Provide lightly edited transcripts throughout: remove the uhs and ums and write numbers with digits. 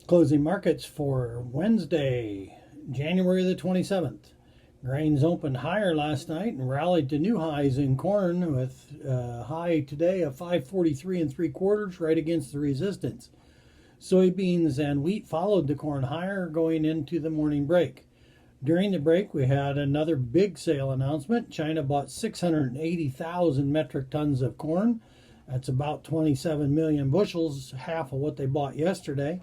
Closing markets for Wednesday, January the 27th. Grains opened higher last night and rallied to new highs in corn with a high today of 543 and 3/4 right against the resistance. Soybeans and wheat followed the corn higher going into the morning break. During the break, we had another big sale announcement. China bought 680,000 metric tons of corn. That's about 27 million bushels, half of what they bought yesterday.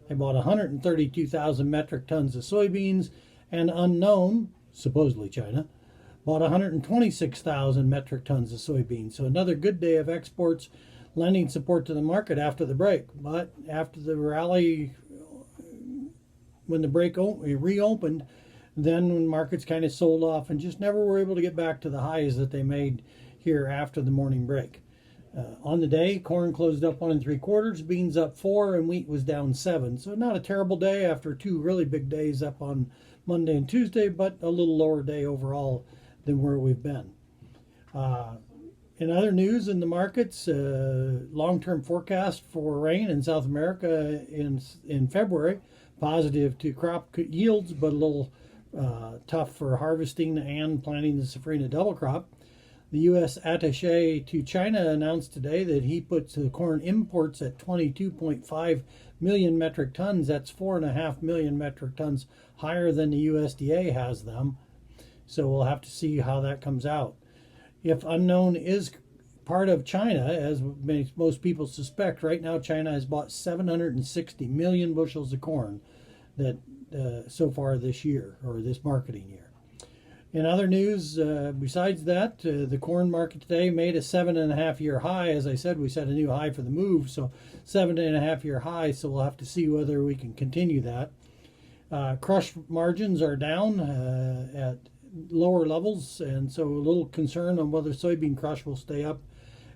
They bought 132,000 metric tons of soybeans, and unknown, supposedly China, bought 126,000 metric tons of soybeans. So another good day of exports, lending support to the market after the break. But after the rally, when the break reopened, then when markets kind of sold off and just never were able to get back to the highs that they made here after the morning break. On the day, corn closed up 1 3/4, beans up 4, and wheat was down 7. So not a terrible day after two really big days up on Monday and Tuesday, but a little lower day overall than where we've been. In other news in the markets, long-term forecast for rain in South America in February, positive to crop yields, but a little tough for harvesting and planting the safrinha double crop. The U.S. attaché to China announced today that he puts the corn imports at 22.5 million metric tons. That's 4.5 million metric tons higher than the USDA has them. So we'll have to see how that comes out. If unknown is part of China, as most people suspect, right now China has bought 760 million bushels of corn that so far this year, or this marketing year. In other news, besides that, the corn market today made a 7.5-year high. As I said, we set a new high for the move, so 7.5-year high. So we'll have to see whether we can continue that. Crush margins are down at lower levels, and so a little concern on whether soybean crush will stay up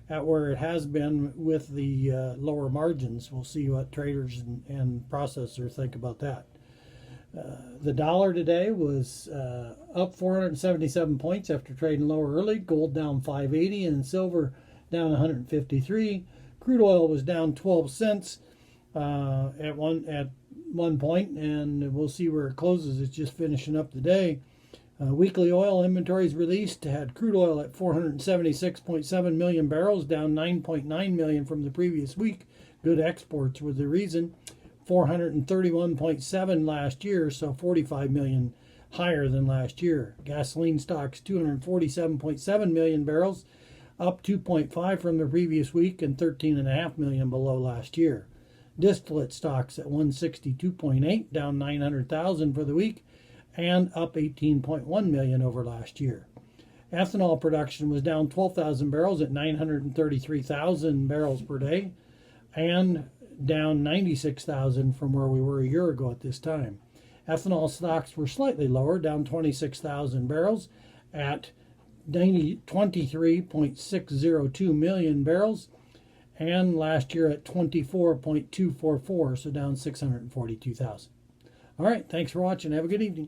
at where it has been with the lower margins. We'll see what traders and processors think about that. The dollar today was up 477 points after trading lower early. Gold down 580 and silver down 153. Crude oil was down 12 cents at one point, and we'll see where it closes. It's just finishing up the day. Weekly oil inventories released had crude oil at 476.7 million barrels, down 9.9 million from the previous week. Good exports were the reason. 431.7 last year, so 45 million higher than last year. Gasoline stocks 247.7 million barrels, up 2.5 from the previous week and 13.5 million below last year. Distillate stocks at 162.8, down 900,000 for the week and up 18.1 million over last year. Ethanol production was down 12,000 barrels at 933,000 barrels per day and down 96,000 from where we were a year ago at this time. Ethanol stocks were slightly lower, down 26,000 barrels at 23.602 million barrels, and last year at 24.244, so down 642,000. All right, thanks for watching. Have a good evening.